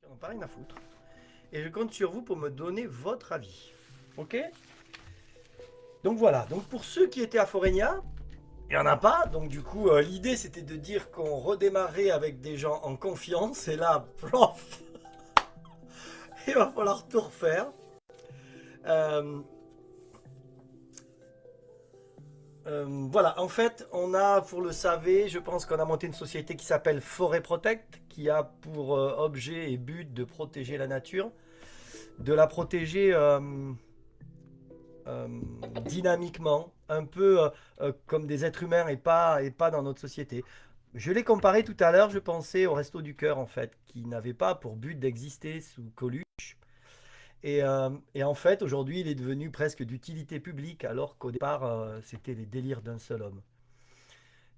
J'en ai pas rien à foutre. Et je compte sur vous pour me donner votre avis. Ok? Donc voilà. Donc pour ceux qui étaient à Forénia, il n'y en a pas. Donc du coup, l'idée c'était de dire qu'on redémarrait avec des gens en confiance. Et là, plof, il va falloir tout refaire. Euh, voilà, en fait, on a, pour le savoir, je pense qu'on a monté une société qui s'appelle Forêt Protect, qui a pour objet et but de protéger la nature, de la protéger euh, dynamiquement, un peu comme des êtres humains et pas dans notre société. Je l'ai comparé tout à l'heure, je pensais au Resto du Cœur, en fait, qui n'avait pas pour but d'exister sous Coluche. Et en fait, aujourd'hui, il est devenu presque d'utilité publique, alors qu'au départ, c'était les délires d'un seul homme.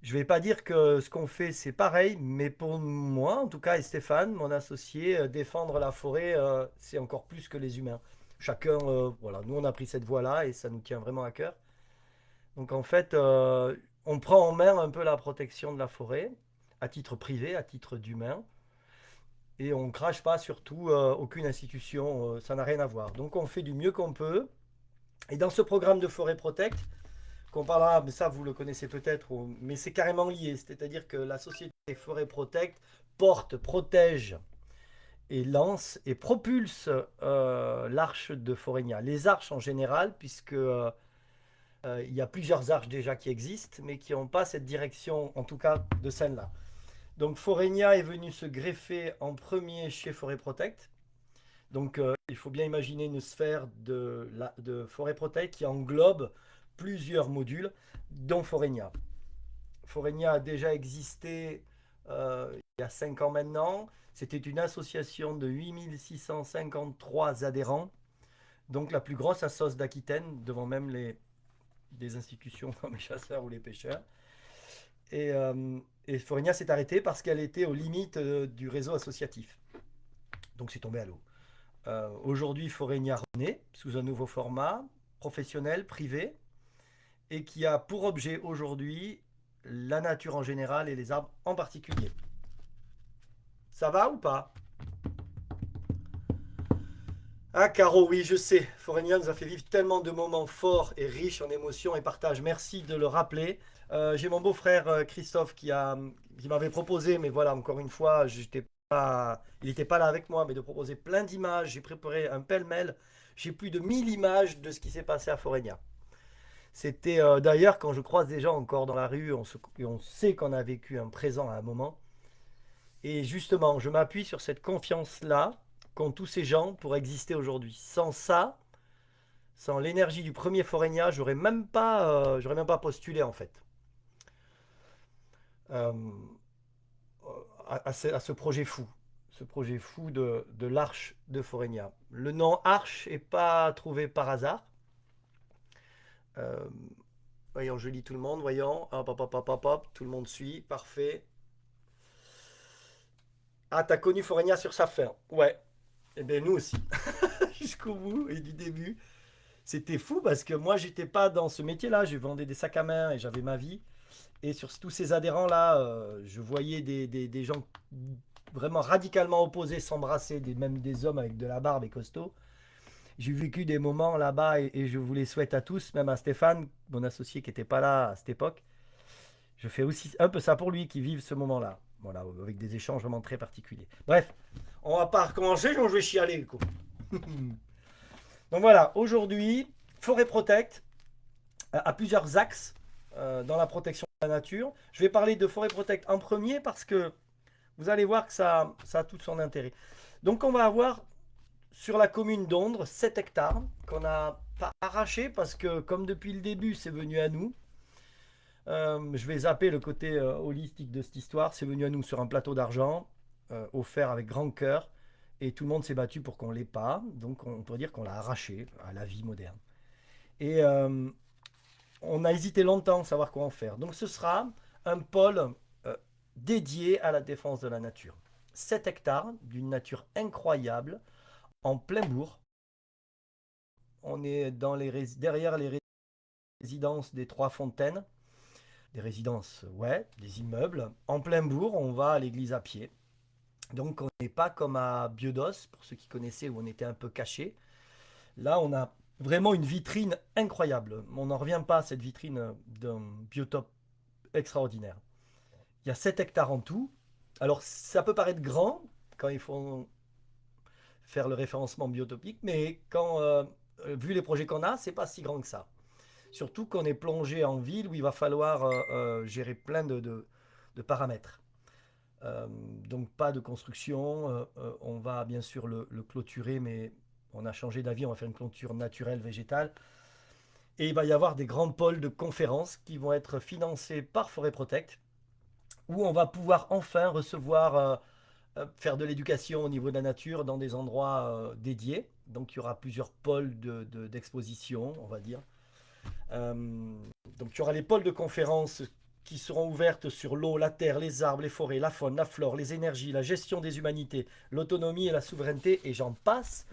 Je ne vais pas dire que ce qu'on fait, c'est pareil, mais pour moi, en tout cas, et Stéphane, mon associé, défendre la forêt, c'est encore plus que les humains. Chacun, voilà, nous, on a pris cette voie-là et ça nous tient vraiment à cœur. Donc, en fait, on prend en main un peu la protection de la forêt, à titre privé, à titre d'humain, et on ne crache pas surtout aucune institution, ça n'a rien à voir. Donc, on fait du mieux qu'on peut. Et dans ce programme de Forêt Protect, qu'on parlera, mais ça vous le connaissez peut-être, mais c'est carrément lié. C'est-à-dire que la société Forêt Protect porte, protège et lance et propulse l'arche de Forénia. Les arches en général, puisque il y a plusieurs arches déjà qui existent, mais qui n'ont pas cette direction, en tout cas de celle-là. Donc Forénia est venu se greffer en premier chez Forêt Protect. Donc il faut bien imaginer une sphère de Forêt Protect qui englobe plusieurs modules, dont Forénia. Forénia a déjà existé il y a 5 ans maintenant. C'était une association de 8653 adhérents, donc la plus grosse assoce d'Aquitaine, devant même des institutions comme les chasseurs ou les pêcheurs. Et, euh, et Forénia s'est arrêtée parce qu'elle était aux limites du réseau associatif. Donc c'est tombé à l'eau. Aujourd'hui, Forénia renaît sous un nouveau format, professionnel, privé, et qui a pour objet aujourd'hui la nature en général et les arbres en particulier. Ça va ou pas? Ah, Caro, oui, je sais. Forénia nous a fait vivre tellement de moments forts et riches en émotions et partage. Merci de le rappeler. J'ai mon beau-frère Christophe qui m'avait proposé, mais voilà, encore une fois, il n'était pas là avec moi, mais de proposer plein d'images. J'ai préparé un pêle-mêle. J'ai plus de 1000 images de ce qui s'est passé à Forénia. C'était d'ailleurs quand je croise des gens encore dans la rue, on sait qu'on a vécu un présent à un moment. Et justement, je m'appuie sur cette confiance-là qu'ont tous ces gens pour exister aujourd'hui. Sans ça, sans l'énergie du premier Forénia, j'aurais même pas postulé en fait euh, à ce projet fou, ce projet fou de l'arche de Forénia. Le nom arche n'est pas trouvé par hasard. Euh, Voyons, je lis tout le monde, voyons, hop, hop, hop, hop, hop, hop, tout le monde suit, parfait. Ah, t'as connu Forénia sur sa fin. Ouais. Eh bien, nous aussi. Jusqu'au bout et du début. C'était fou parce que moi, j'étais pas dans ce métier-là. Je vendais des sacs à main et j'avais ma vie. Et sur tous ces adhérents-là, je voyais des gens vraiment radicalement opposés s'embrasser, même des hommes avec de la barbe et costaud. J'ai vécu des moments là-bas et je vous les souhaite à tous, même à Stéphane, mon associé qui n'était pas là à cette époque. Je fais aussi un peu ça pour lui, qui vive ce moment-là. Voilà, avec des échanges vraiment très particuliers. Bref, on va pas recommencer, sinon je vais chialer. Quoi. Donc voilà, aujourd'hui, Forêt Protect a plusieurs axes dans la protection de la nature. Je vais parler de Forêt Protect en premier parce que vous allez voir que ça a tout son intérêt. Donc on va avoir sur la commune d'Ondre 7 hectares qu'on a pas arraché parce que comme depuis le début c'est venu à nous. Je vais zapper le côté holistique de cette histoire. C'est venu à nous sur un plateau d'argent, offert avec grand cœur, et tout le monde s'est battu pour qu'on l'ait pas. Donc on pourrait dire qu'on l'a arraché à la vie moderne. Et on a hésité longtemps à savoir quoi en faire. Donc ce sera un pôle euh, dédié à la défense de la nature. 7 hectares d'une nature incroyable, en plein bourg. On est derrière les résidences des Trois Fontaines. Des résidences, ouais, des immeubles. En plein bourg, on va à l'église à pied. Donc on n'est pas comme à Biodos, pour ceux qui connaissaient, où on était un peu caché. Là, on a vraiment une vitrine incroyable. On n'en revient pas à cette vitrine d'un biotope extraordinaire. Il y a 7 hectares en tout. Alors ça peut paraître grand quand il faut faire le référencement biotopique, mais vu les projets qu'on a, c'est pas si grand que ça. Surtout qu'on est plongé en ville où il va falloir gérer plein de paramètres. Euh, donc pas de construction, on va bien sûr le clôturer, mais on a changé d'avis, on va faire une clôture naturelle, végétale. Et il va y avoir des grands pôles de conférences qui vont être financés par Forêt Protect, où on va pouvoir enfin recevoir, faire de l'éducation au niveau de la nature dans des endroits dédiés. Donc il y aura plusieurs pôles d'exposition, on va dire. Euh, donc il y aura les pôles de conférences qui seront ouvertes sur l'eau, la terre, les arbres, les forêts, la faune, la flore, les énergies, la gestion des humanités, l'autonomie et la souveraineté, et j'en passe.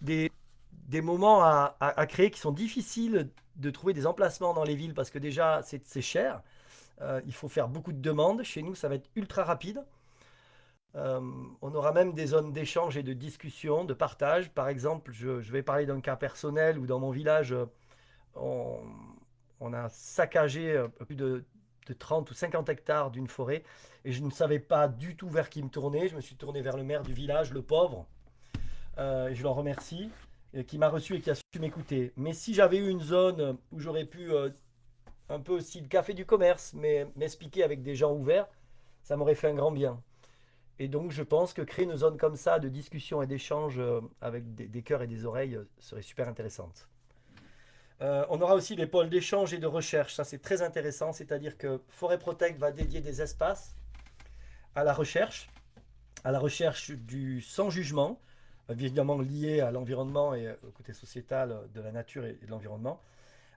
Des, des moments à créer qui sont difficiles de trouver des emplacements dans les villes parce que déjà c'est cher. Il faut faire beaucoup de demandes. Chez nous, ça va être ultra rapide. Euh, on aura même des zones d'échange et de discussion, de partage. Par exemple, je vais parler d'un cas personnel où dans mon village, on, on a saccagé plus de 30 ou 50 hectares d'une forêt et je ne savais pas du tout vers qui me tourner. Je me suis tourné vers le maire du village, le pauvre, et je l'en remercie, qui m'a reçu et qui a su m'écouter. Mais si j'avais eu une zone où j'aurais pu, un peu aussi le café du commerce, mais m'expliquer avec des gens ouverts, ça m'aurait fait un grand bien. Et donc je pense que créer une zone comme ça de discussion et d'échange avec des cœurs et des oreilles serait super intéressante. On aura aussi des pôles d'échange et de recherche. Ça, c'est très intéressant. C'est-à-dire que Forêt Protect va dédier des espaces à la recherche du sans jugement, évidemment lié à l'environnement et au côté sociétal de la nature et de l'environnement.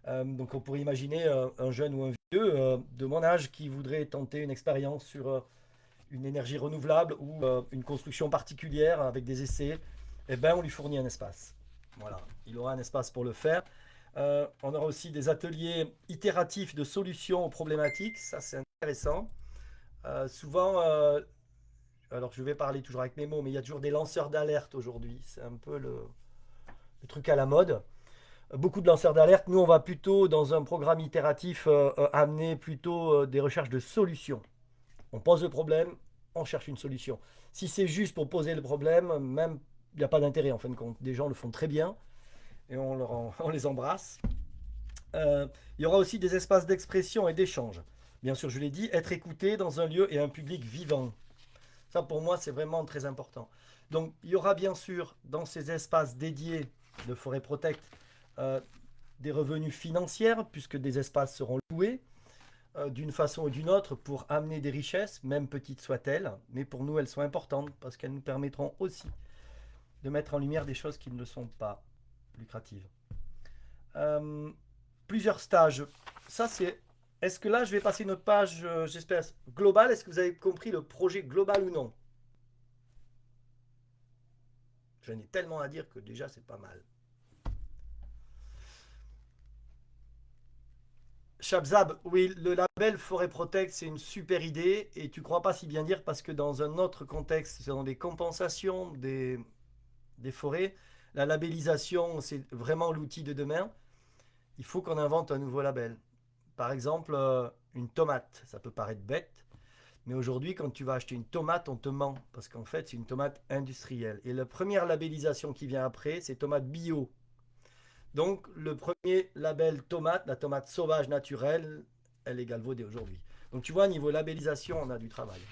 Donc, on pourrait imaginer un jeune ou un vieux de mon âge qui voudrait tenter une expérience sur une énergie renouvelable ou une construction particulière avec des essais. Eh ben, on lui fournit un espace. Voilà, il aura un espace pour le faire. On aura aussi des ateliers itératifs de solutions aux problématiques. Ça, c'est intéressant. Souvent, alors je vais parler toujours avec mes mots, mais il y a toujours des lanceurs d'alerte aujourd'hui. C'est un peu le truc à la mode. Beaucoup de lanceurs d'alerte. Nous, on va plutôt, dans un programme itératif, amener plutôt des recherches de solutions. On pose le problème, on cherche une solution. Si c'est juste pour poser le problème, même, il n'y a pas d'intérêt en fin de compte. Des gens le font très bien et on les embrasse. Il y aura aussi des espaces d'expression et d'échange. Bien sûr, je l'ai dit, être écouté dans un lieu et un public vivant. Ça, pour moi, c'est vraiment très important. Donc, il y aura bien sûr, dans ces espaces dédiés de Forêt Protect, euh, des revenus financiers, puisque des espaces seront loués d'une façon ou d'une autre pour amener des richesses, même petites soient-elles. Mais pour nous, elles sont importantes parce qu'elles nous permettront aussi de mettre en lumière des choses qui ne sont pas lucratives. Euh, Plusieurs stages. Ça, c'est. Est-ce que là, je vais passer une autre page, j'espère, globale. Est-ce que vous avez compris le projet global ou non? J'en ai tellement à dire que déjà, c'est pas mal. Shabzab, oui, le label Forêt Protect, c'est une super idée. Et tu crois pas si bien dire parce que dans un autre contexte, c'est dans des compensations des forêts, la labellisation, c'est vraiment l'outil de demain. Il faut qu'on invente un nouveau label. Par exemple, une tomate, ça peut paraître bête, mais aujourd'hui, quand tu vas acheter une tomate, on te ment, parce qu'en fait, c'est une tomate industrielle. Et la première labellisation qui vient après, c'est tomate bio. Donc, le premier label tomate, la tomate sauvage naturelle, elle est galvaudée aujourd'hui. Donc, tu vois, niveau labellisation, on a du travail.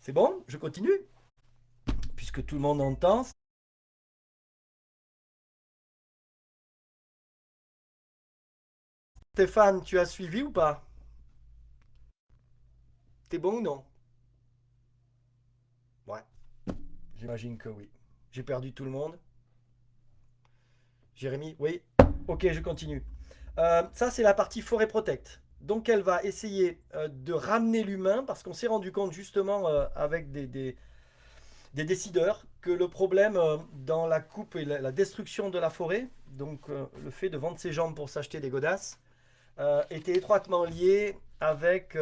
C'est bon? Je continue? Puisque tout le monde entend. Stéphane, tu as suivi ou pas? T'es bon ou non? Ouais, j'imagine que oui. J'ai perdu tout le monde. Jérémy, oui. Ok, je continue. Ça, c'est la partie Forêt Protect. Donc, elle va essayer de ramener l'humain parce qu'on s'est rendu compte justement avec des décideurs que le problème dans la coupe et la destruction de la forêt, donc le fait de vendre ses jambes pour s'acheter des godasses, était étroitement lié avec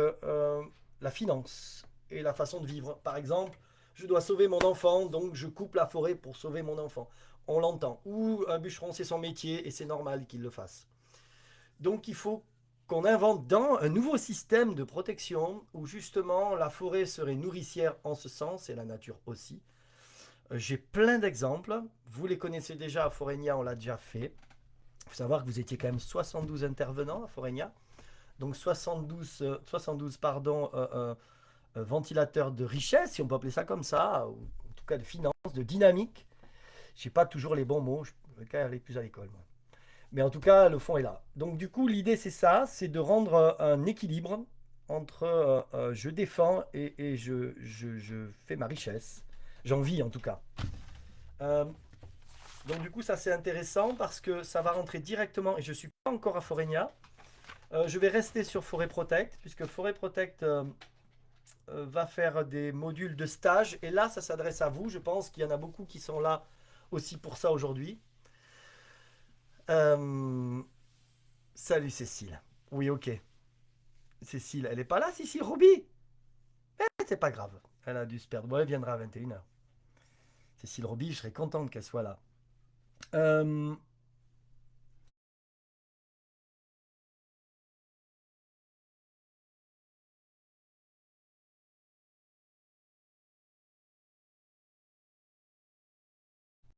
la finance. et la façon de vivre. Par exemple, je dois sauver mon enfant, donc je coupe la forêt pour sauver mon enfant. On l'entend. Ou un bûcheron, c'est son métier et c'est normal qu'il le fasse. Donc il faut qu'on invente dans un nouveau système de protection où justement la forêt serait nourricière en ce sens et la nature aussi. J'ai plein d'exemples. Vous les connaissez déjà à Foregna, on l'a déjà fait. Il faut savoir que vous étiez quand même 72 intervenants à Foregna. Donc 72 pardon, ventilateurs de richesse, si on peut appeler ça comme ça, ou en tout cas de finance, de dynamique. Je n'ai pas toujours les bons mots, je vais quand même aller plus à l'école. Moi. Mais en tout cas, le fond est là. Donc du coup, l'idée c'est ça, c'est de rendre un équilibre entre je défends et je fais ma richesse. J'en vis en tout cas. Euh, donc du coup, ça c'est intéressant parce que ça va rentrer directement, et je ne suis pas encore à Foregna. Je vais rester sur Forêt Protect, puisque Forêt Protect va faire des modules de stage. Et là, ça s'adresse à vous. Je pense qu'il y en a beaucoup qui sont là aussi pour ça aujourd'hui. Euh, Salut Cécile. Oui, ok. Cécile, elle est pas là, si, Roby. C'est pas grave. Elle a dû se perdre. Bon, elle viendra à 21h. Cécile Roby, je serais contente qu'elle soit là. Euh,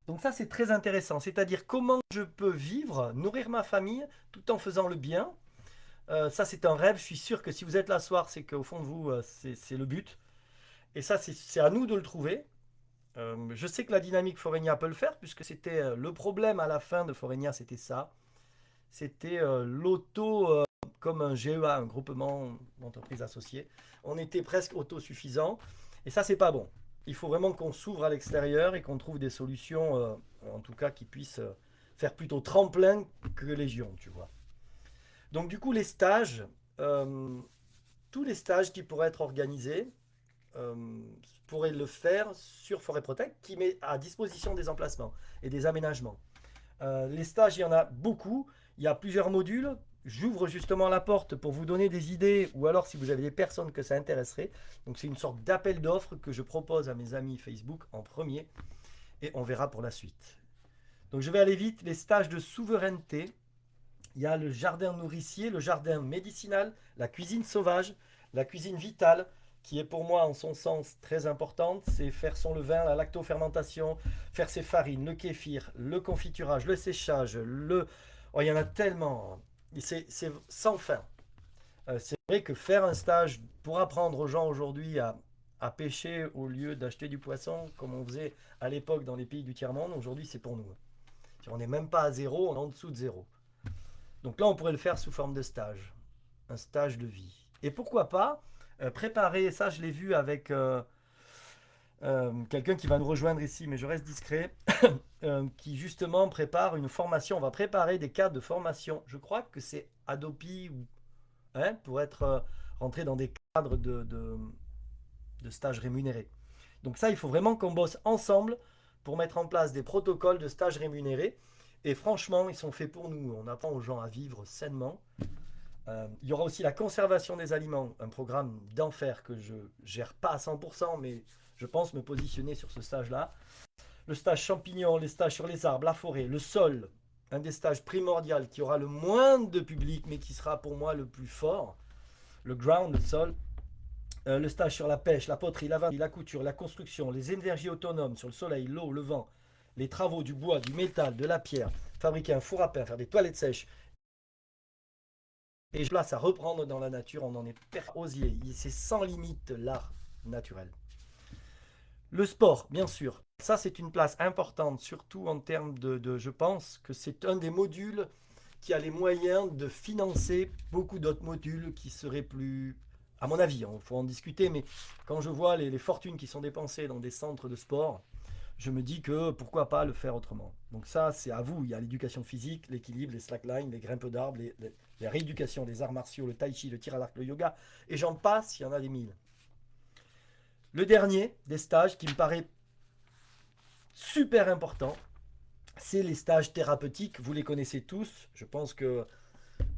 donc ça, c'est très intéressant. C'est-à-dire comment je peux vivre, nourrir ma famille tout en faisant le bien. Ça, c'est un rêve. Je suis sûr que si vous êtes là ce soir, c'est qu'au fond de vous, c'est le but. Et ça, c'est à nous de le trouver. Je sais que la dynamique Foregna peut le faire, puisque c'était le problème à la fin de Foregna, c'était ça. C'était l'auto, comme un GEA, un groupement d'entreprises associées. On était presque autosuffisant. Et ça, c'est pas bon. Il faut vraiment qu'on s'ouvre à l'extérieur et qu'on trouve des solutions, en tout cas, qui puissent faire plutôt tremplin que légion, tu vois. Donc, du coup, les stages, euh, tous les stages qui pourraient être organisés, euh, pourraient le faire sur Forêt Protect, qui met à disposition des emplacements et des aménagements. Les stages, il y en a beaucoup. Il y a plusieurs modules. J'ouvre justement la porte pour vous donner des idées ou alors si vous avez des personnes que ça intéresserait. Donc c'est une sorte d'appel d'offres que je propose à mes amis Facebook en premier et on verra pour la suite. Donc je vais aller vite. Les stages de souveraineté. Il y a le jardin nourricier, le jardin médicinal, la cuisine sauvage, la cuisine vitale, qui est pour moi en son sens très importante. C'est faire son levain, la lactofermentation, faire ses farines, le kéfir, le confiturage, le séchage, le... Oh, il y en a tellement. C'est sans fin. C'est vrai que faire un stage pour apprendre aux gens aujourd'hui à pêcher au lieu d'acheter du poisson, comme on faisait à l'époque dans les pays du tiers-monde, aujourd'hui c'est pour nous. On n'est même pas à zéro, on est en dessous de zéro. Donc là, on pourrait le faire sous forme de stage, un stage de vie. Et pourquoi pas préparer, ça je l'ai vu avec quelqu'un qui va nous rejoindre ici, mais je reste discret, qui justement prépare une formation. On va préparer des cadres de formation. Je crois que c'est Adopi ou, hein, pour être rentré dans des cadres de stages rémunérés. Donc ça, il faut vraiment qu'on bosse ensemble pour mettre en place des protocoles de stages rémunérés. Et franchement, ils sont faits pour nous. On apprend aux gens à vivre sainement. Il y aura aussi la conservation des aliments, un programme d'enfer que je gère pas à 100%, mais je pense me positionner sur ce stage-là. Le stage champignons, les stages sur les arbres, la forêt, le sol, un des stages primordiaux qui aura le moins de public, mais qui sera pour moi le plus fort. Le ground, le sol. Le stage sur la pêche, la poterie, la vannerie, la couture, la construction, les énergies autonomes sur le soleil, l'eau, le vent, les travaux du bois, du métal, de la pierre, fabriquer un four à pain, faire des toilettes sèches, et je place à reprendre dans la nature, on en est osier. C'est sans limite l'art naturel. Le sport, bien sûr. Ça, c'est une place importante, surtout en termes je pense que c'est un des modules qui a les moyens de financer beaucoup d'autres modules qui seraient plus... À mon avis, il faut en discuter, mais quand je vois les fortunes qui sont dépensées dans des centres de sport, je me dis que pourquoi pas le faire autrement. Donc ça, c'est à vous. Il y a l'éducation physique, l'équilibre, les slackline, les grimpes d'arbres, les rééducations des arts martiaux, le tai chi, le tir à l'arc, le yoga, et j'en passe, il y en a des mille. Le dernier des stages qui me paraît super important, c'est les stages thérapeutiques. Vous les connaissez tous. Je pense que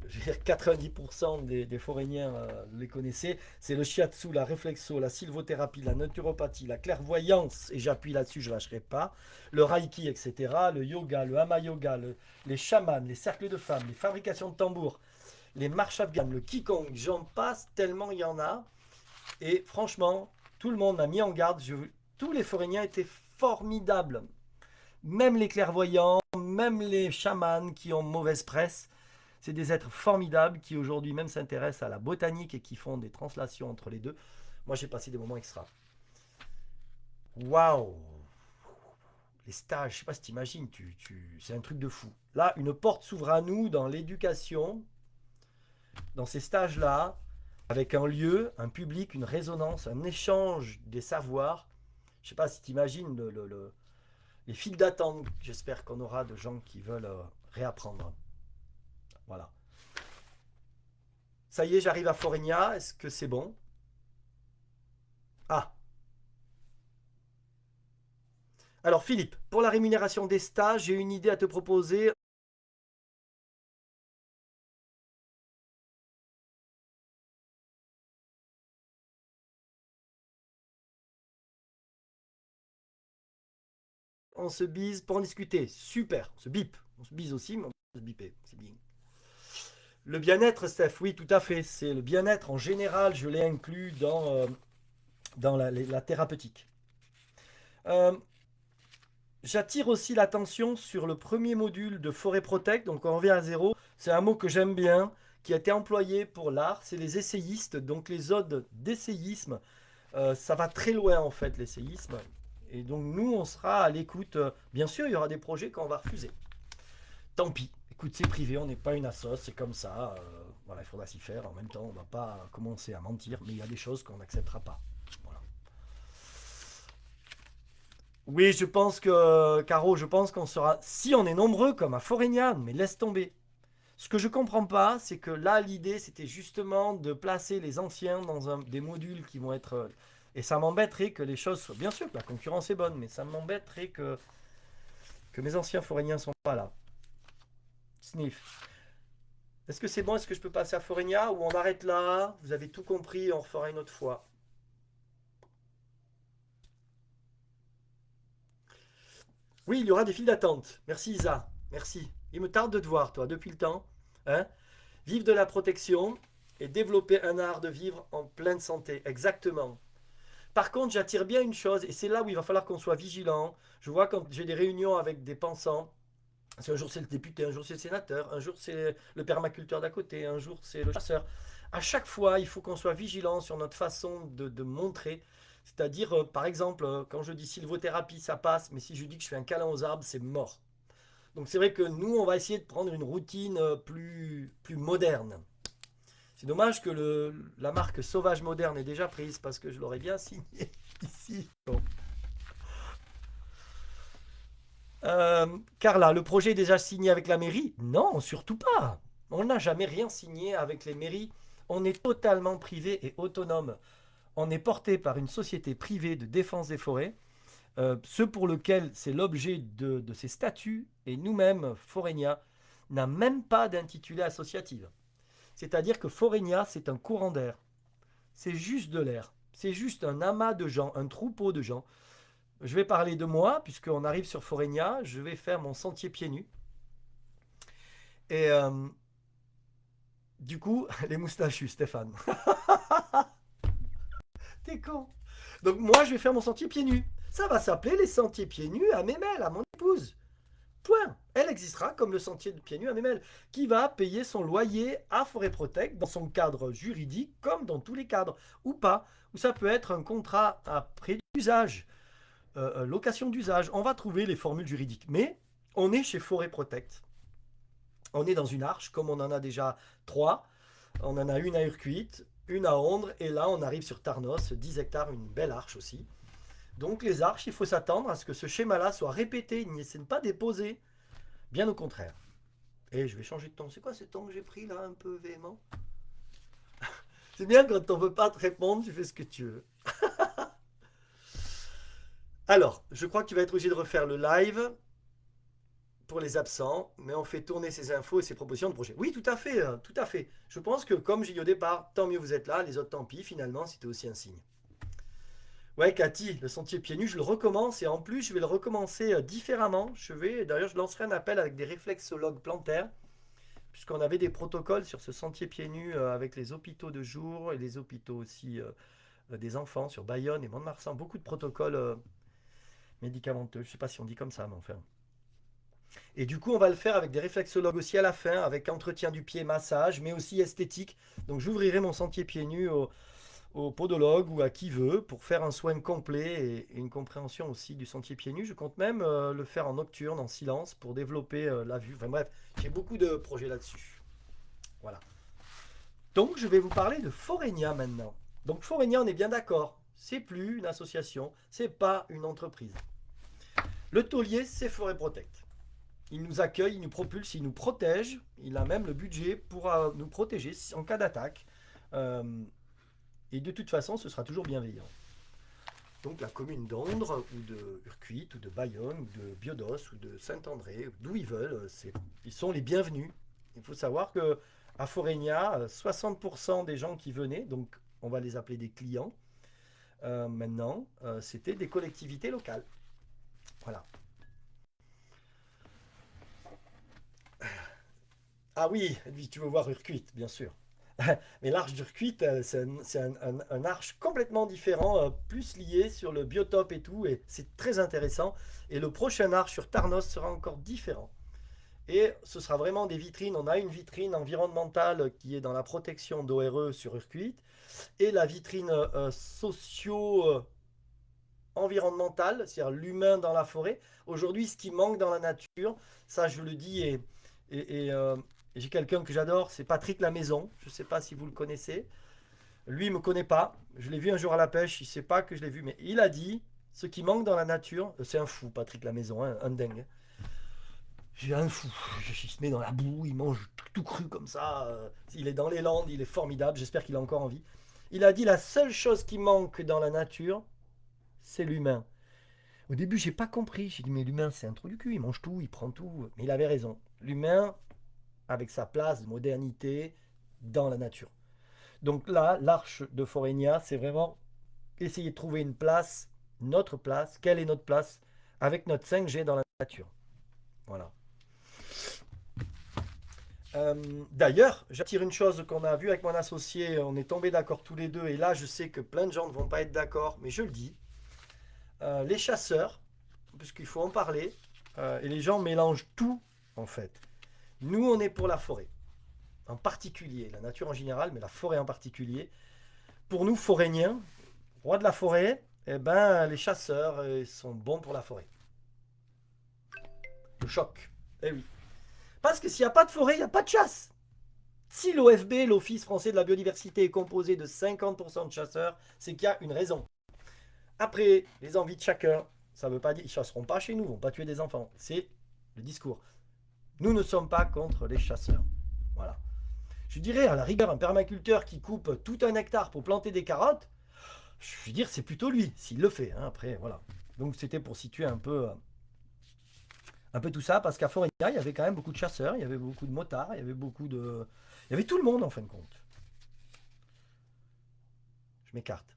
Je veux dire, 90% des foréniens les connaissaient. C'est le shiatsu, la réflexo, la sylvothérapie, la naturopathie, la clairvoyance, et j'appuie là-dessus, je ne lâcherai pas, le reiki, etc., le yoga, le hama yoga, les chamans, les cercles de femmes, les fabrications de tambours, les marches afghanes, le qigong, j'en passe tellement il y en a. Et franchement, tout le monde m'a mis en garde. Tous les foréniens étaient formidables. Même les clairvoyants, même les chamans qui ont mauvaise presse. C'est des êtres formidables qui aujourd'hui même s'intéressent à la botanique et qui font des translations entre les deux. Moi j'ai passé des moments extra. Waouh. Les stages, je sais pas si t'imagines, c'est un truc de fou. Là, une porte s'ouvre à nous dans l'éducation, dans ces stages-là, avec un lieu, un public, une résonance, un échange des savoirs. Je sais pas si tu imagines les files d'attente. J'espère qu'on aura de gens qui veulent réapprendre. Voilà. Ça y est, j'arrive à Foregna. Est-ce que c'est bon? Ah. Alors Philippe, pour la rémunération des stages, j'ai une idée à te proposer. On se bise pour en discuter. Super. On se bip. On se bise aussi, mais on peut se biper. C'est bien. Le bien-être, Steph, oui, tout à fait. C'est le bien-être en général, je l'ai inclus dans la thérapeutique. Euh, J'attire aussi l'attention sur le premier module de Forêt Protect, donc on revient à zéro. C'est un mot que j'aime bien, qui a été employé pour l'art, c'est les essayistes, donc les odes d'essayisme. Ça va très loin en fait, l'essayisme. Et donc nous, on sera à l'écoute. Bien sûr, il y aura des projets qu'on va refuser. Tant pis. Écoute, c'est privé, on n'est pas une assoce, c'est comme ça. Voilà, il faudra s'y faire. En même temps, on ne va pas commencer à mentir, mais il y a des choses qu'on n'acceptera pas. Voilà. Oui, je pense que, Caro, je pense qu'on sera, si on est nombreux comme à Foregna, mais laisse tomber. Ce que je comprends pas, c'est que là, l'idée, c'était justement de placer les anciens dans des modules qui vont être. Et ça m'embêterait que les choses soient. Bien sûr que la concurrence est bonne, mais ça m'embêterait que mes anciens Foregniens ne sont pas là. Sniff. Est-ce que c'est bon? Est-ce que je peux passer à Foregna ou on arrête là? Vous avez tout compris, on refera une autre fois. Oui, il y aura des files d'attente. Merci Isa. Merci. Il me tarde de te voir, toi, depuis le temps. Hein? Vivre de la protection et développer un art de vivre en pleine santé. Exactement. Par contre, j'attire bien une chose, et c'est là où il va falloir qu'on soit vigilant. Je vois quand j'ai des réunions avec des pensants, un jour c'est le député, un jour c'est le sénateur, un jour c'est le permaculteur d'à côté, un jour c'est le chasseur. À chaque fois, il faut qu'on soit vigilant sur notre façon de montrer. C'est-à-dire, par exemple, quand je dis sylvothérapie, ça passe, mais si je dis que je fais un câlin aux arbres, c'est mort. Donc c'est vrai que nous, on va essayer de prendre une routine plus moderne. C'est dommage que la marque Sauvage Moderne est déjà prise parce que je l'aurais bien signé ici. Bon. Carla, le projet est déjà signé avec la mairie? Non, surtout pas. On n'a jamais rien signé avec les mairies. On est totalement privé et autonome. On est porté par une société privée de défense des forêts, ce pour lequel c'est l'objet de ces statuts, et nous-mêmes, Foregna, n'a même pas d'intitulé associatif. C'est-à-dire que Foregna, c'est un courant d'air. C'est juste de l'air. C'est juste un amas de gens, un troupeau de gens. Je vais parler de moi, puisqu'on arrive sur Foregna. Je vais faire mon sentier pieds nus. Et du coup, les moustachus, Stéphane. T'es con. Donc moi, je vais faire mon sentier pieds nus. Ça va s'appeler les sentiers pieds nus à Mémel, à mon épouse. Point. Elle existera comme le sentier de pieds nus à Mémel, qui va payer son loyer à Forêt Protect dans son cadre juridique, comme dans tous les cadres, ou pas, ou ça peut être un contrat à prêt d'usage, location d'usage. On va trouver les formules juridiques. Mais on est chez Forêt Protect. On est dans une arche, comme on en a déjà trois. On en a une à Urquit, une à Ondres, et là on arrive sur Tarnos, 10 hectares, une belle arche aussi. Donc les arches, il faut s'attendre à ce que ce schéma-là soit répété, il n'est pas déposé. Bien au contraire. Et je vais changer de ton. C'est quoi ce ton que j'ai pris là, un peu véhément? C'est bien quand on veut pas te répondre, tu fais ce que tu veux. Alors, je crois que tu vas être obligé de refaire le live. pour les absents, mais on fait tourner ces infos et ces propositions de projet. Oui, tout à fait, tout à fait. Je pense que, comme j'ai dit au départ, tant mieux vous êtes là, les autres tant pis, finalement, c'était aussi un signe. Ouais, Cathy, le sentier pieds nus, je le recommence et en plus, je vais le recommencer différemment. D'ailleurs, je lancerai un appel avec des réflexologues plantaires, puisqu'on avait des protocoles sur ce sentier pieds nus avec les hôpitaux de jour et les hôpitaux aussi des enfants sur Bayonne et Mont-de-Marsan. Beaucoup de protocoles médicamenteux. Je ne sais pas si on dit comme ça, mais enfin. Et du coup, on va le faire avec des réflexologues aussi à la fin, avec entretien du pied, massage, mais aussi esthétique. Donc, j'ouvrirai mon sentier pieds nus au podologue ou à qui veut pour faire un soin complet et une compréhension aussi du sentier pieds nus. Je compte même le faire en nocturne, en silence, pour développer la vue. Enfin bref, j'ai beaucoup de projets là-dessus. Voilà. Donc, je vais vous parler de Forénia maintenant. Donc, Forénia, on est bien d'accord. C'est plus une association, c'est pas une entreprise. Le taulier, c'est Forêt Protect. Il nous accueille, il nous propulse, il nous protège. Il a même le budget pour nous protéger en cas d'attaque. Euh, et de toute façon, ce sera toujours bienveillant. Donc la commune d'Ondres, ou de Urquit, ou de Bayonne, ou de Biodos, ou de Saint-André, d'où ils veulent, ils sont les bienvenus. Il faut savoir que à Forénia, 60% des gens qui venaient, donc on va les appeler des clients, maintenant, c'était des collectivités locales. Voilà. Ah oui, tu veux voir Urquit, bien sûr. Mais l'arche d'Urquit, c'est un arche complètement différent, plus lié sur le biotope et tout, et c'est très intéressant. Et le prochain arche sur Tarnos sera encore différent. Et ce sera vraiment des vitrines. On a une vitrine environnementale qui est dans la protection d'ORE sur Urquit, et la vitrine socio-environnementale, c'est-à-dire l'humain dans la forêt. Aujourd'hui, ce qui manque dans la nature, ça je le dis, et j'ai quelqu'un que j'adore, c'est Patrick Lamaison. Je ne sais pas si vous le connaissez. Lui, il ne me connaît pas. Je l'ai vu un jour à la pêche. Il ne sait pas que je l'ai vu. Mais il a dit, ce qui manque dans la nature, c'est un fou, Patrick Lamaison, hein, un dingue. J'ai un fou. Il se met dans la boue, il mange tout cru comme ça. Il est dans les Landes, il est formidable. J'espère qu'il a encore envie. Il a dit, la seule chose qui manque dans la nature, c'est l'humain. Au début, j'ai pas compris. J'ai dit, mais l'humain, c'est un trou du cul. Il mange tout, il prend tout. Mais il avait raison. L'humain, avec sa place de modernité dans la nature. Donc là, l'arche de Forénia, c'est vraiment essayer de trouver une place, notre place, quelle est notre place, avec notre 5G dans la nature. Voilà. D'ailleurs, j'attire une chose qu'on a vue avec mon associé, on est tombé d'accord tous les deux, et là je sais que plein de gens ne vont pas être d'accord, mais je le dis. Les chasseurs, puisqu'il faut en parler, et les gens mélangent tout en fait. Nous, on est pour la forêt, en particulier, la nature en général, mais la forêt en particulier. Pour nous, foréniens, rois de la forêt, eh ben, les chasseurs sont bons pour la forêt. Le choc. Eh oui. Parce que s'il n'y a pas de forêt, il n'y a pas de chasse. Si l'OFB, l'Office français de la biodiversité, est composé de 50% de chasseurs, c'est qu'il y a une raison. Après, les envies de chacun, ça ne veut pas dire qu'ils ne chasseront pas chez nous, ils ne vont pas tuer des enfants. C'est le discours. Nous ne sommes pas contre les chasseurs. Voilà. Je dirais à la rigueur un permaculteur qui coupe tout un hectare pour planter des carottes, je veux dire c'est plutôt lui, s'il le fait. Hein, après, voilà. Donc c'était pour situer un peu tout ça, parce qu'à Forénia, il y avait quand même beaucoup de chasseurs, il y avait beaucoup de motards, il y avait beaucoup de... Il y avait tout le monde en fin de compte. Je m'écarte.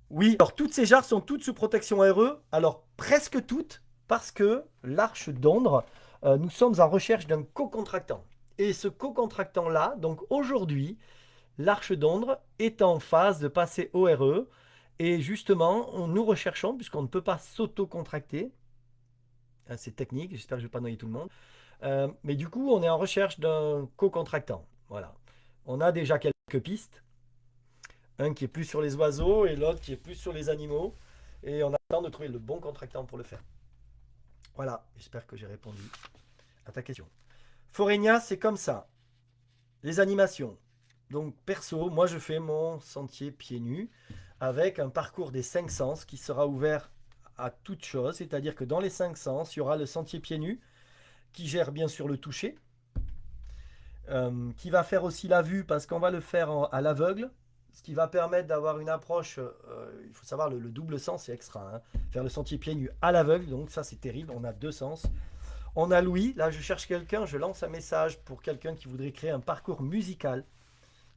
Oui, alors toutes ces jarres sont toutes sous protection RE, alors presque toutes, parce que l'Arche d'Ondres, nous sommes en recherche d'un co-contractant. Et ce co-contractant-là, donc aujourd'hui, l'Arche d'Ondres est en phase de passer au RE. Et justement, nous recherchons, puisqu'on ne peut pas s'auto-contracter, hein, c'est technique, j'espère que je ne vais pas noyer tout le monde, mais du coup, on est en recherche d'un co-contractant. Voilà. On a déjà quelques pistes. Un qui est plus sur les oiseaux et l'autre qui est plus sur les animaux. Et on attend de trouver le bon contractant pour le faire. Voilà, j'espère que j'ai répondu à ta question. Forénia, c'est comme ça. Les animations. Donc perso, moi je fais mon sentier pieds nus avec un parcours des 5 sens qui sera ouvert à toute chose. C'est-à-dire que dans les 5 sens, il y aura le sentier pieds nus qui gère bien sûr le toucher, qui va faire aussi la vue parce qu'on va le faire à l'aveugle. ce qui va permettre d'avoir une approche, il faut savoir, le double sens, c'est extra, hein. Faire le sentier pieds nus à l'aveugle, donc ça c'est terrible, on a deux sens. On a Louis, là je cherche quelqu'un, je lance un message pour quelqu'un qui voudrait créer un parcours musical.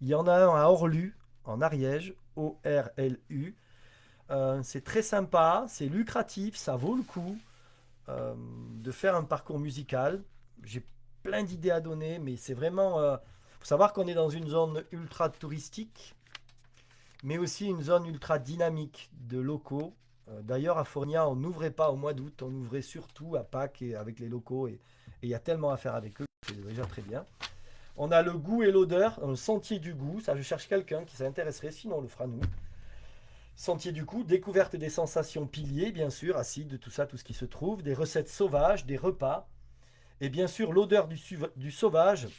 Il y en a un à Orlu, en Ariège, O-R-L-U. C'est très sympa, c'est lucratif, ça vaut le coup euh, de faire un parcours musical. J'ai plein d'idées à donner, mais c'est vraiment... faut savoir qu'on est dans une zone ultra touristique, mais aussi une zone ultra dynamique de locaux. D'ailleurs, à Fournia, on n'ouvrait pas au mois d'août, on ouvrait surtout à Pâques et avec les locaux, et il y a tellement à faire avec eux, c'est déjà très bien. On a le goût et l'odeur, le sentier du goût, ça je cherche quelqu'un qui s'intéresserait, sinon on le fera nous. Sentier du goût, découverte des sensations piliers, bien sûr, acides, tout ça, tout ce qui se trouve, des recettes sauvages, des repas, et bien sûr l'odeur du sauvage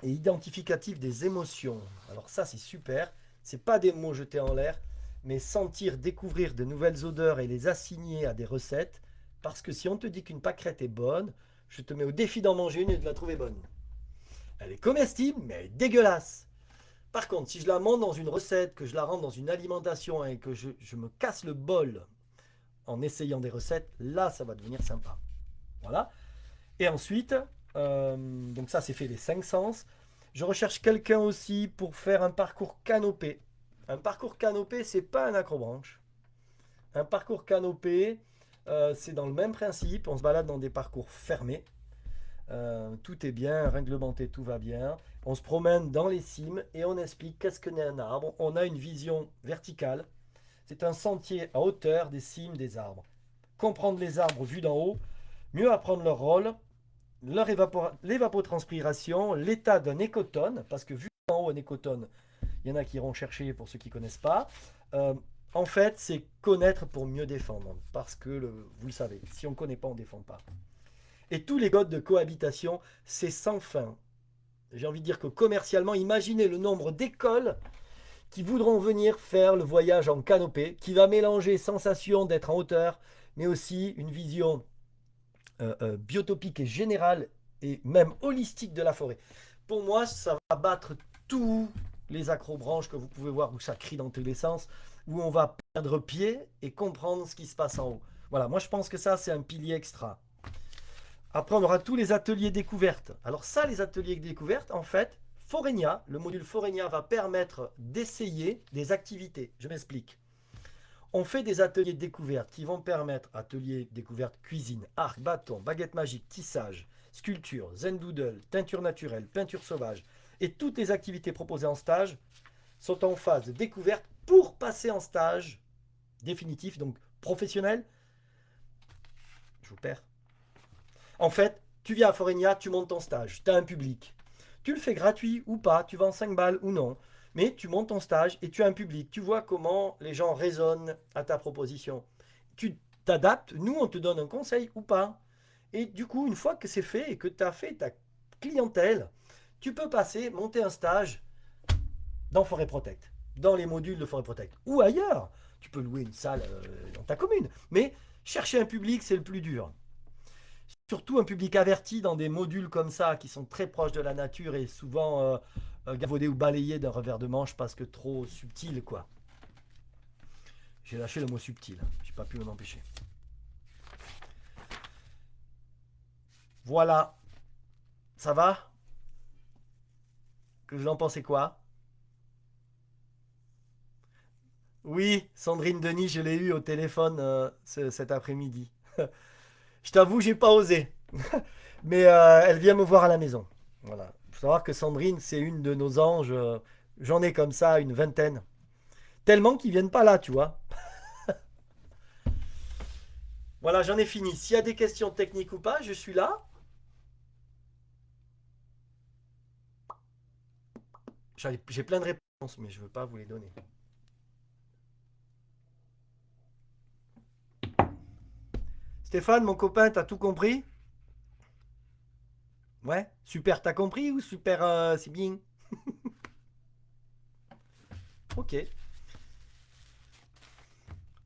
et identificatif des émotions. Alors ça c'est super, c'est pas des mots jetés en l'air, mais sentir, découvrir de nouvelles odeurs et les assigner à des recettes, parce que si on te dit qu'une pâquerette est bonne, je te mets au défi d'en manger une et de la trouver bonne. Elle est comestible, mais elle est dégueulasse. Par contre, si je la monte dans une recette, que je la rentre dans une alimentation et que je me casse le bol en essayant des recettes, là, ça va devenir sympa. Voilà. Et ensuite, donc ça, c'est fait les 5 sens. Je recherche quelqu'un aussi pour faire un parcours canopé. Un parcours canopé, c'est pas un acrobranche. Un parcours canopé, c'est dans le même principe. On se balade dans des parcours fermés. Tout est bien, réglementé, tout va bien. On se promène dans les cimes et on explique qu'est-ce que n'est un arbre. On a une vision verticale. C'est un sentier à hauteur des cimes des arbres. Comprendre les arbres vus d'en haut, mieux apprendre leur rôle, l'évapotranspiration, l'état d'un écotone, parce que vu d'en haut un écotone, il y en a qui iront chercher pour ceux qui ne connaissent pas. Euh, en fait, c'est connaître pour mieux défendre, parce que vous le savez, si on ne connaît pas, on ne défend pas. Et tous les codes de cohabitation, c'est sans fin. J'ai envie de dire que commercialement, imaginez le nombre d'écoles qui voudront venir faire le voyage en canopée, qui va mélanger sensation d'être en hauteur, mais aussi une vision biotopique et générale et même holistique de la forêt. Pour moi, ça va battre tous les acrobranches que vous pouvez voir où ça crie dans tous les sens, où on va perdre pied et comprendre ce qui se passe en haut. Voilà, moi je pense que ça c'est un pilier extra. Après, on aura tous les ateliers découvertes. Alors ça, les ateliers découvertes, en fait, Forenia, le module Forenia va permettre d'essayer des activités. Je m'explique. On fait des ateliers découvertes qui vont permettre, ateliers découvertes cuisine, arc, bâton, baguette magique, tissage, sculpture, zen doodle, teinture naturelle, peinture sauvage. Et toutes les activités proposées en stage sont en phase de découverte pour passer en stage définitif, donc professionnel. Je vous perds. En fait, tu viens à Forenia, tu montes ton stage, tu as un public. Tu le fais gratuit ou pas, tu vends 5 balles ou non, mais tu montes ton stage et tu as un public. Tu vois comment les gens résonnent à ta proposition. Tu t'adaptes, nous on te donne un conseil ou pas. Et du coup, une fois que c'est fait et que tu as fait ta clientèle, tu peux passer, monter un stage dans Forêt Protect, dans les modules de Forêt Protect ou ailleurs. Tu peux louer une salle dans ta commune, mais chercher un public, c'est le plus dur. Surtout un public averti dans des modules comme ça qui sont très proches de la nature et souvent gavaudés ou balayés d'un revers de manche parce que trop subtil quoi. J'ai lâché le mot subtil, j'ai pas pu m'en empêcher. Voilà, ça va? Que vous en pensez quoi? Oui, Sandrine Denis, je l'ai eu au téléphone cet après-midi. Je t'avoue, j'ai pas osé. Mais elle vient me voir à la maison. Voilà. Il faut savoir que Sandrine, c'est une de nos anges. J'en ai comme ça une vingtaine. Tellement qu'ils viennent pas là, tu vois. Voilà, j'en ai fini. S'il y a des questions techniques ou pas, je suis là. J'ai plein de réponses, mais je veux pas vous les donner. Stéphane, mon copain, t'as tout compris? Ouais, super, t'as compris ou super, c'est bien? Ok.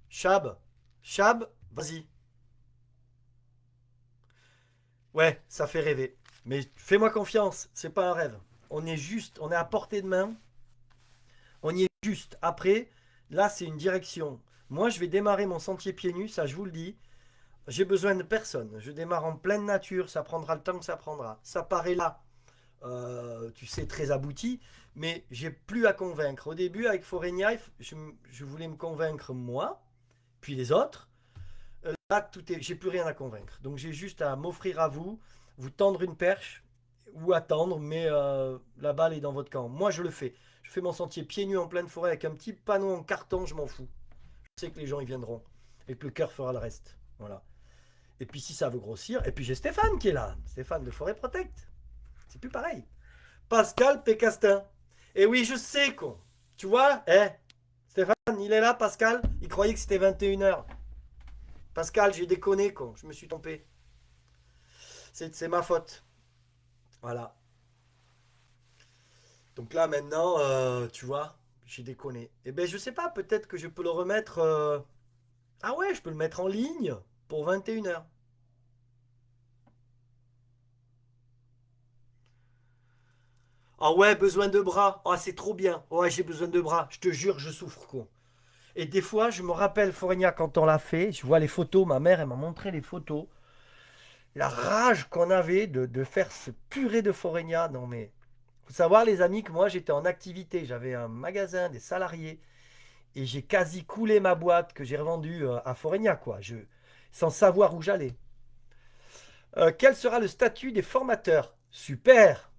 Chab, Chab, vas-y. Ouais, ça fait rêver. Mais fais-moi confiance, c'est pas un rêve. On est juste, on est à portée de main. On y est juste. Après, là, c'est une direction. Moi, je vais démarrer mon sentier pieds nus, ça, je vous le dis. J'ai besoin de personne. Je démarre en pleine nature, ça prendra le temps que ça prendra. Ça paraît là, tu sais, très abouti, mais j'ai plus à convaincre. Au début, avec Foregna, je voulais me convaincre moi, puis les autres. Là, j'ai plus rien à convaincre. Donc, j'ai juste à m'offrir à vous, vous tendre une perche ou attendre, mais la balle est dans votre camp. Moi, je le fais. Je fais mon sentier pieds nus en pleine forêt avec un petit panneau en carton, je m'en fous. Je sais que les gens y viendront et que le cœur fera le reste. Voilà. Et puis si ça veut grossir, et puis j'ai Stéphane qui est là, Stéphane de Forêt Protect. C'est plus pareil. Pascal Pécastin. Et oui, je sais con. Tu vois, Stéphane, il est là, Pascal. Il croyait que c'était 21h. Pascal, j'ai déconné con, je me suis trompé. C'est ma faute. Voilà. Donc là maintenant, tu vois, j'ai déconné. Et ben je sais pas, peut-être que je peux le remettre. Ah ouais, je peux le mettre en ligne pour 21h. Ah ouais, besoin de bras. Ah, c'est trop bien. Ouais, j'ai besoin de bras. Je te jure, je souffre, quoi. Et des fois, je me rappelle, Fournia, quand on l'a fait, je vois les photos, ma mère, elle m'a montré les photos. La rage qu'on avait de faire ce purée de Fournia. Non, mais faut savoir, les amis, que moi, j'étais en activité. J'avais un magasin, des salariés. Et j'ai quasi coulé ma boîte que j'ai revendue à Fournia, quoi. Sans savoir où j'allais. Quel sera le statut des formateurs? Super.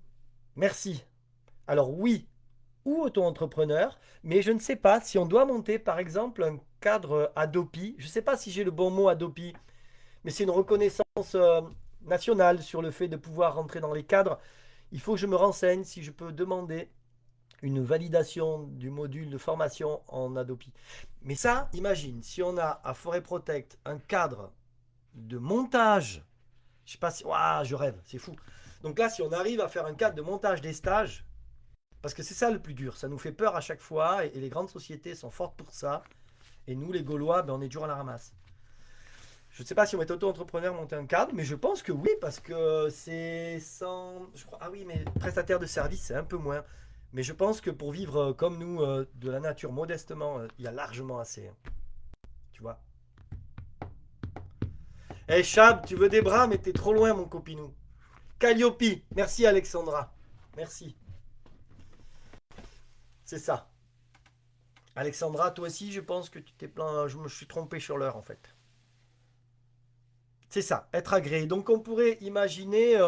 Merci. Alors oui, ou auto-entrepreneur, mais je ne sais pas si on doit monter par exemple un cadre Adopi. Je ne sais pas si j'ai le bon mot Adopi, mais c'est une reconnaissance nationale sur le fait de pouvoir rentrer dans les cadres. Il faut que je me renseigne si je peux demander une validation du module de formation en Adopi. Mais ça, imagine, si on a à Forêt Protect un cadre de montage, je sais pas si... Ouah, je rêve, c'est fou. Donc là, si on arrive à faire un cadre de montage des stages, parce que c'est ça le plus dur, ça nous fait peur à chaque fois, et les grandes sociétés sont fortes pour ça, et nous les Gaulois, ben, on est dur à la ramasse. Je ne sais pas si on est auto-entrepreneur monter un cadre, mais je pense que oui, parce que c'est sans... Je crois, ah oui, mais prestataire de service, c'est un peu moins. Mais je pense que pour vivre comme nous, de la nature, modestement, il y a largement assez, hein. Tu vois. Eh hey, Chab, tu veux des bras, mais t'es trop loin, mon copinou. Calliope, merci Alexandra. Merci. C'est ça. Alexandra, toi aussi, je pense que tu t'es plein. Je me suis trompé sur l'heure, en fait. C'est ça, être agréé. Donc, on pourrait imaginer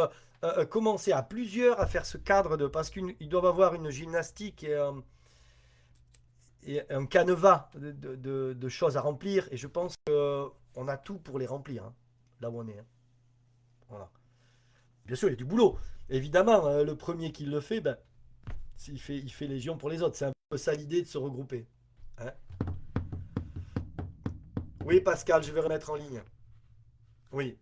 commencer à plusieurs à faire ce cadre de. Parce qu'ils doivent avoir une gymnastique et un canevas de choses à remplir. Et je pense qu'on a tout pour les remplir, hein, là où on est, hein. Voilà. Bien sûr, il y a du boulot. Évidemment, le premier qui le fait, ben, il fait légion pour les autres. C'est un peu ça l'idée de se regrouper, hein. Oui, Pascal, je vais remettre en ligne. Oui.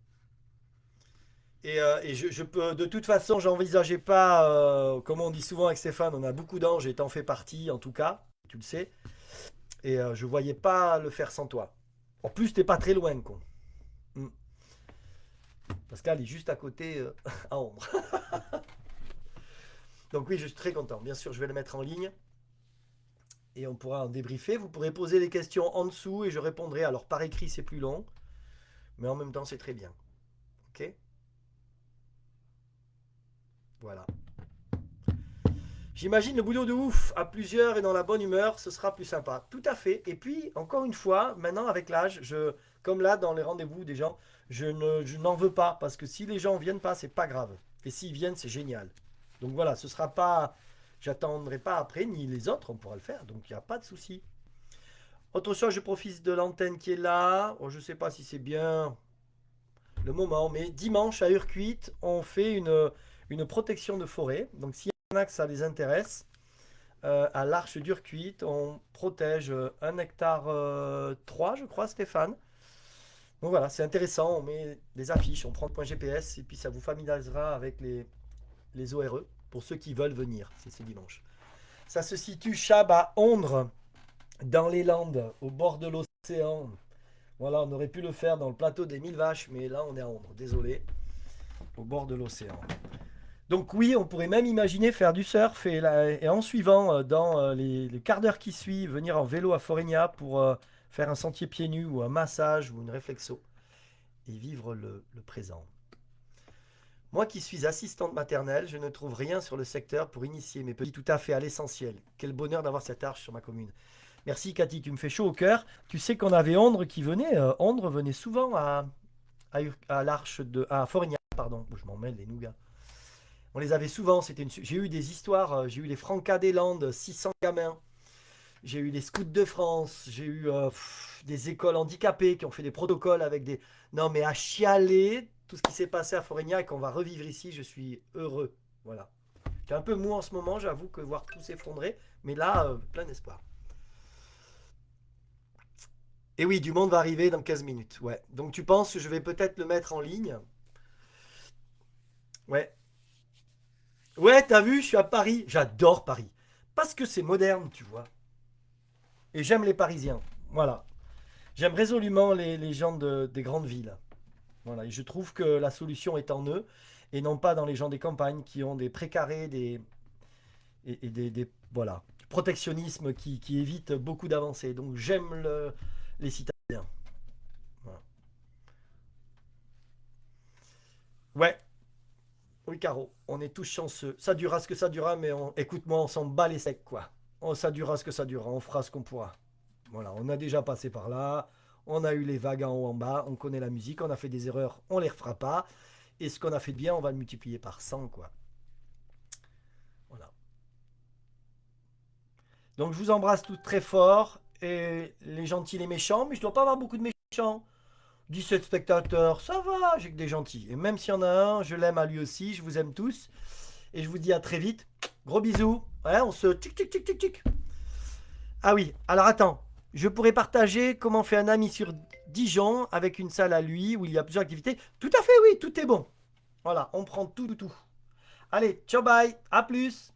Et je peux, de toute façon, j'envisageais pas, comme on dit souvent avec Stéphane, on a beaucoup d'anges et t'en fais partie, en tout cas, tu le sais. Et je voyais pas le faire sans toi. En plus, t'es pas très loin, con. Mm. Pascal est juste à côté, à ombre. Donc oui, je suis très content. Bien sûr, je vais le mettre en ligne et on pourra en débriefer. Vous pourrez poser les questions en dessous et je répondrai. Alors par écrit, c'est plus long, mais en même temps, c'est très bien. Ok. Voilà. J'imagine le boulot de ouf à plusieurs et dans la bonne humeur, ce sera plus sympa. Tout à fait. Et puis, encore une fois, maintenant avec l'âge, comme là dans les rendez-vous des gens, je n'en veux pas parce que si les gens viennent pas, c'est pas grave. Et s'ils viennent, c'est génial. Donc voilà, ce sera pas, j'attendrai pas après ni les autres, on pourra le faire. Donc il n'y a pas de souci. Autre chose, je profite de l'antenne qui est là. Oh, je sais pas si c'est bien le moment, mais dimanche à Urquit, on fait une protection de forêt. Donc s'il y en a que ça les intéresse, à l'Arche d'Urquit, on protège 1 hectare 3, je crois, Stéphane. Donc voilà, c'est intéressant, on met des affiches, on prend le point GPS et puis ça vous familiarisera avec les ORE pour ceux qui veulent venir, c'est ce dimanche. Ça se situe Chab à Ondres, dans les Landes, au bord de l'océan. Voilà, on aurait pu le faire dans le plateau des 1000 vaches, mais là on est à Ondres, désolé, au bord de l'océan. Donc oui, on pourrait même imaginer faire du surf et en suivant dans les quarts d'heure qui suivent, venir en vélo à Foregna pour faire un sentier pieds nus ou un massage ou une réflexo et vivre le présent. Moi qui suis assistante maternelle, je ne trouve rien sur le secteur pour initier mes petits tout à fait à l'essentiel. Quel bonheur d'avoir cette arche sur ma commune. Merci Cathy, tu me fais chaud au cœur. Tu sais qu'on avait Ondre qui venait. Ondre venait souvent à l'Arche de... à Forignac, pardon. Je m'en mêle les nougats. On les avait souvent. J'ai eu des histoires. J'ai eu les Francas des Landes, 600 gamins. J'ai eu les Scouts de France. J'ai eu des écoles handicapées qui ont fait des protocoles avec des... Non mais à chialer tout ce qui s'est passé à Forignac et qu'on va revivre ici, je suis heureux. Voilà. J'ai un peu mou en ce moment, j'avoue que voir tout s'effondrer. Mais là, plein d'espoir. Et oui, du monde va arriver dans 15 minutes. Ouais. Donc tu penses que je vais peut-être le mettre en ligne? Ouais. Ouais, t'as vu, je suis à Paris. J'adore Paris. Parce que c'est moderne, tu vois. Et j'aime les Parisiens. Voilà. J'aime résolument les gens des grandes villes. Voilà. Et je trouve que la solution est en eux et non pas dans les gens des campagnes qui ont des précarés et voilà, du protectionnisme qui évite beaucoup d'avancées. Donc j'aime les citadins. Voilà. Ouais, oui, Caro, on est tous chanceux. Ça durera ce que ça durera, mais écoute-moi, on s'en bat les steaks, quoi. Ça durera ce que ça durera, on fera ce qu'on pourra. Voilà, on a déjà passé par là, on a eu les vagues en haut en bas, on connaît la musique, on a fait des erreurs, on les refera pas. Et ce qu'on a fait de bien, on va le multiplier par 100, quoi. Voilà. Donc je vous embrasse tous très fort, et les gentils, les méchants, mais je dois pas avoir beaucoup de méchants. 17 spectateurs, ça va, j'ai que des gentils. Et même s'il y en a un, je l'aime à lui aussi, je vous aime tous. Et je vous dis à très vite. Gros bisous. Ouais, on se tic tic tic tic tic. Ah oui, alors attends. Je pourrais partager comment fait un ami sur Dijon avec une salle à lui où il y a plusieurs activités. Tout à fait, oui, tout est bon. Voilà, on prend tout, tout, tout. Allez, ciao, bye, à plus.